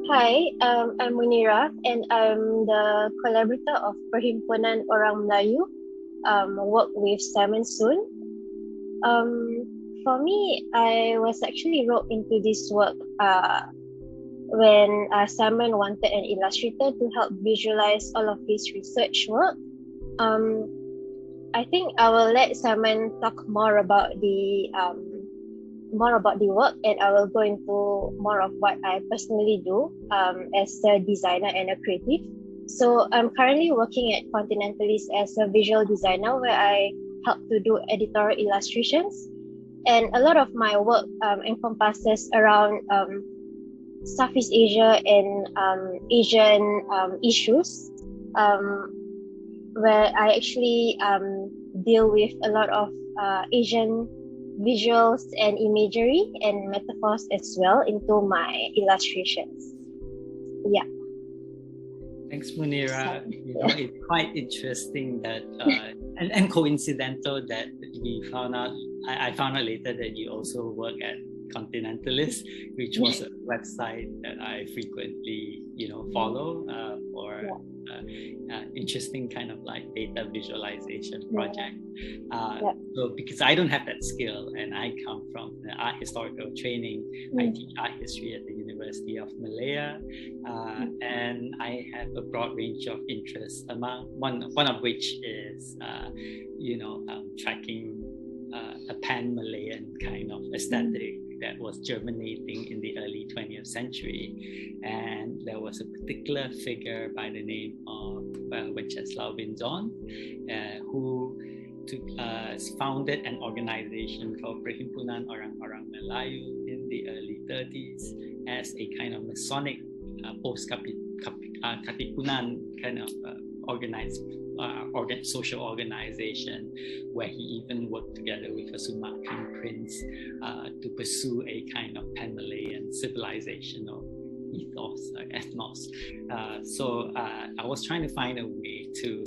Hi, I'm Munirah and I'm the collaborator of Perhimpoenan Orang Melayu, work with Simon Soon. For me, I was actually roped into this work when Simon wanted an illustrator to help visualize all of his research work. I think I will let Simon talk more about the work, and I will go into more of what I personally do as a designer and a creative. So I'm currently working at Continentalist as a visual designer, where I help to do editorial illustrations, and a lot of my work encompasses around Southeast Asia and Asian issues, where I actually deal with a lot of Asian visuals and imagery and metaphors as well into my illustrations. Yeah. Thanks, Munirah. It's quite interesting that and coincidental that we found out. I found out later that you also work at Continentalist, which was a website that I frequently, follow for interesting kind of like data visualization project. So because I don't have that skill, and I come from the art historical training, I teach art history at the University of Melayoe, and I have a broad range of interests. Among one of which is tracking a pan-Malayan kind of aesthetic that was germinating in the early 20th century. And there was a particular figure by the name of Wenceslao Binzon, who founded an organization called Perhimpoenan Orang-Orang Melayu in the early 30s as a kind of Masonic post-Katipunan kind of organized social organization, where he even worked together with a Sumatran prince to pursue a kind of pan-Malayan civilizational ethnos. So I was trying to find a way to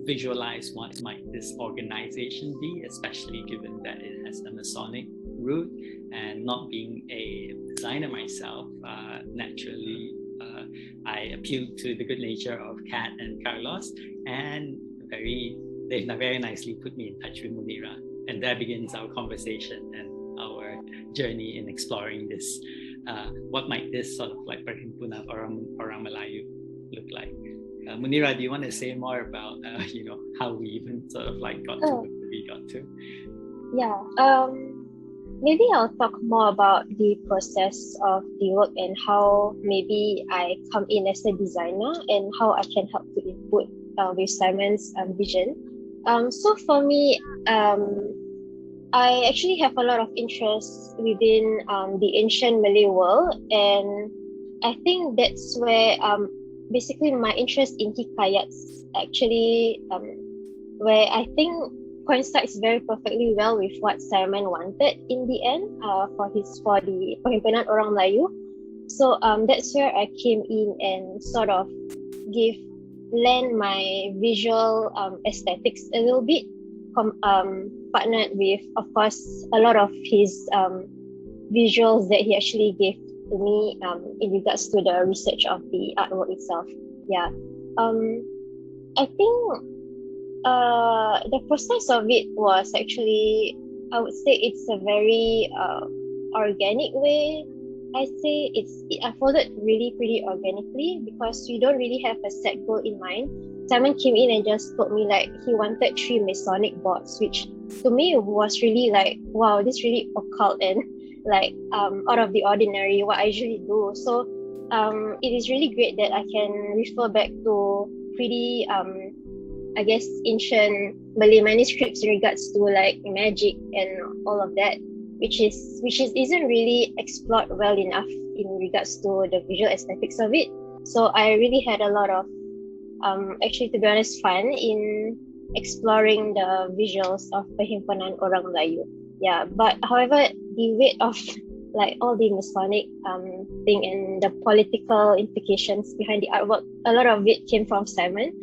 visualize what might this organization be, especially given that it has a Masonic root, and not being a designer myself, naturally I appealed to the good nature of Kat and Carlos, and they very nicely put me in touch with Munirah, and there begins our conversation and our journey in exploring this. What might this sort of like Perhimpoenan Orang Melayu look like? Munirah, do you want to say more about how we even sort of like got to where we got to? Yeah. Maybe I'll talk more about the process of the work and how maybe I come in as a designer and how I can help to input with Simon's vision. So for me, I actually have a lot of interest within the ancient Malay world, and I think that's where basically my interest in hikayats actually where I think coincides very perfectly well with what Simon wanted in the end for the Perhimpoenan Orang Melayu. So that's where I came in and sort of lend my visual aesthetics a little bit, partnered with, of course, a lot of his visuals that he actually gave to me in regards to the research of the artwork itself. Yeah. I think the process of it was actually, I would say it's a very organic way. I say it unfolded really pretty organically because we don't really have a set goal in mind. Simon came in and just told me like he wanted 3 Masonic boards, which to me was really like, wow, this really occult and like out of the ordinary, what I usually do. So it is really great that I can refer back to pretty I guess ancient Malay manuscripts in regards to like magic and all of that, which isn't really explored well enough in regards to the visual aesthetics of it. So I really had a lot of actually, to be honest, fun in exploring the visuals of Perhimpoenan Orang Melayu. Yeah, but however, the weight of like all the Masonic thing and the political implications behind the artwork, a lot of it came from Simon.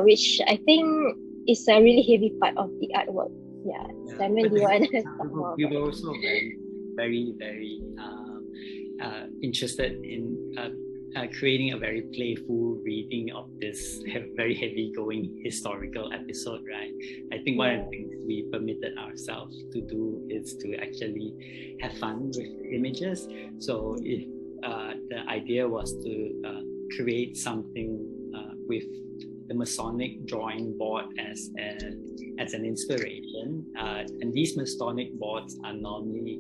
Which I think is a really heavy part of the artwork. Yeah. Simon, do you want to talk more? You were also very, very interested in creating a very playful reading of this very heavy-going historical episode, right? I think one of the things we permitted ourselves to do is to actually have fun with images. So if the idea was to create something with the Masonic drawing board as an inspiration, and these Masonic boards are normally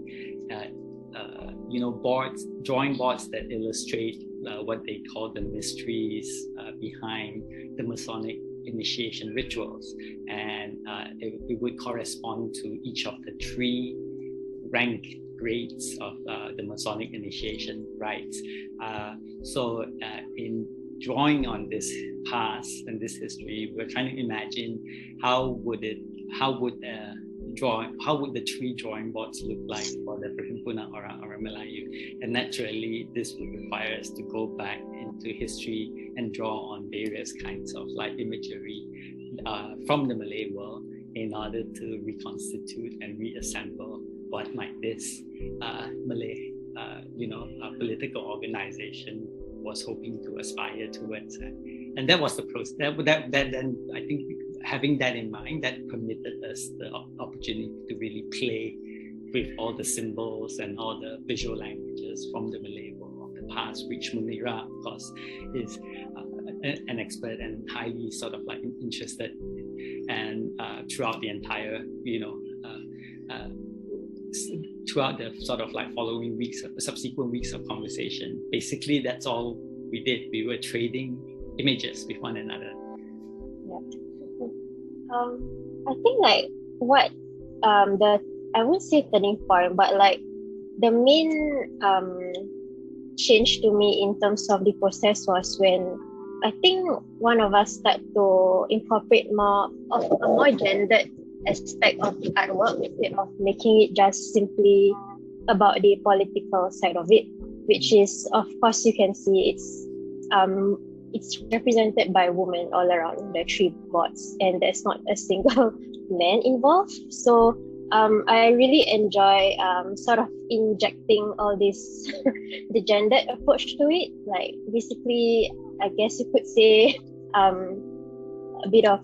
drawing boards that illustrate what they call the mysteries behind the Masonic initiation rituals, and it would correspond to each of the 3 rank grades of the Masonic initiation rites. So in drawing on this past and this history, we're trying to imagine how would the 3 drawing boards look like for the Perhimpoenan Orang Melayu. And naturally, this would require us to go back into history and draw on various kinds of like imagery from the Malay world in order to reconstitute and reassemble what might this Malay political organization was hoping to aspire towards. And that was the process. That then I think having that in mind, that permitted us the opportunity to really play with all the symbols and all the visual languages from the Malay world of the past, which Munirah, of course, is an expert and highly sort of like interested in. And throughout the entire, throughout the sort of like following weeks, subsequent weeks of conversation, basically that's all we did. We were trading images with one another. I think like what I wouldn't say turning point, but like the main change to me in terms of the process was when I think one of us started to incorporate more of a more gendered aspect of the artwork instead of making it just simply about the political side of it, which is, of course, you can see it's represented by women all around the 3 boards, and there's not a single man involved. So I really enjoy sort of injecting all this the gendered approach to it. Like basically, I guess you could say a bit of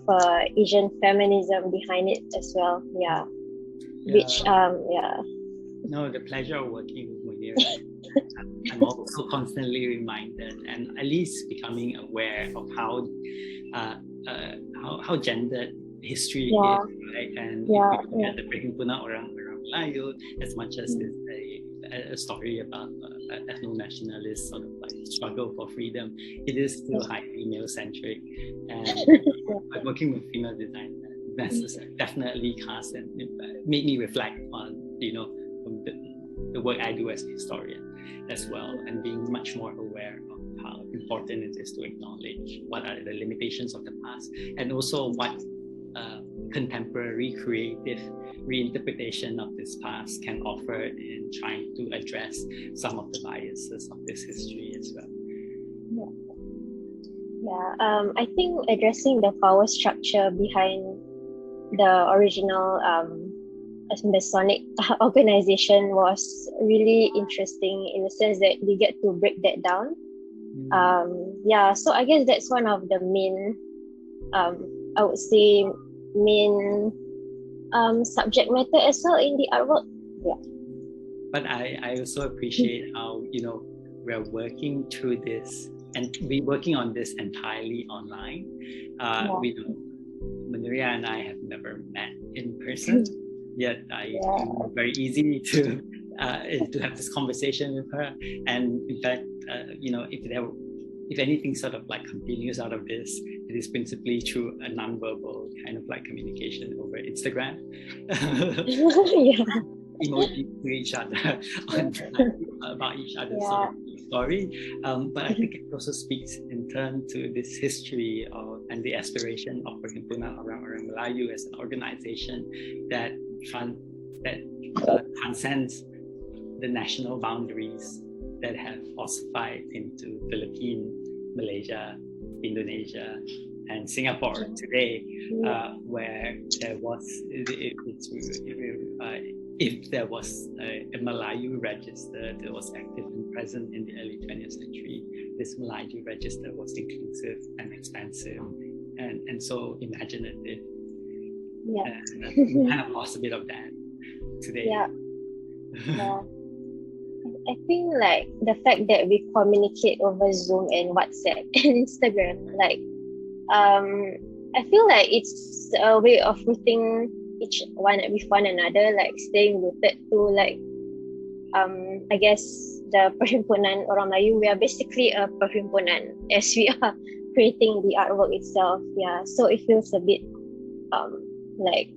Asian feminism behind it as well. Yeah. Which No, the pleasure of working with Munirah. I'm also constantly reminded and at least becoming aware of how gendered history is, right? And if we look at the Perhimpoenan Orang Melayu, as much as it's a story about ethno-nationalist sort of like struggle for freedom, it is still highly male-centric. And by working with female designers, definitely cast and made me reflect on the work I do as a historian as well, and being much more aware of how important it is to acknowledge what are the limitations of the past, and also what contemporary creative reinterpretation of this past can offer in trying to address some of the biases of this history as well. I think addressing the power structure behind the original Masonic organization was really interesting in the sense that we get to break that down. So I guess that's one of the main, I would say, main subject matter as well in the artwork. But I also appreciate how we're working through this, and we're working on this entirely online. Munirah and I have never met in person, yet it's very easy to have this conversation with her. And in fact, if anything sort of like continues out of this, it is principally through a non-verbal kind of like communication over Instagram. Emoji to each other about each other's sort of story. But I think it also speaks in turn to this history and the aspiration of Perhimpoenan Orang Melayu as an organization that transcends the national boundaries that have ossified into Philippines, Malaysia, Indonesia, and Singapore today, where there was if there was a Melayu register that was active and present in the early 20th century, this Melayu register was inclusive and expansive and so imaginative. Yeah. And we kind of lost a bit of that today. Yeah. Yeah. I think like the fact that we communicate over Zoom and WhatsApp and Instagram, like I feel like it's a way of rooting each one with one another, like staying rooted to like I guess the Perhimpoenan Orang Melayu. We are basically a perhimponan as we are creating the artwork itself. Yeah, so it feels a bit like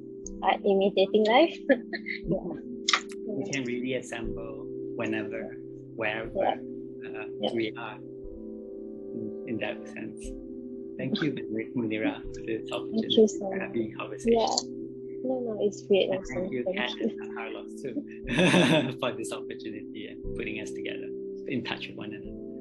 imitating life. Yeah. We can really assemble whenever, wherever we are in that sense. Thank you, Munirah, for this opportunity to have a conversation. Yeah. No, it's great. And thank you, Kat and Carlos, too, for this opportunity and putting us together in touch with one another.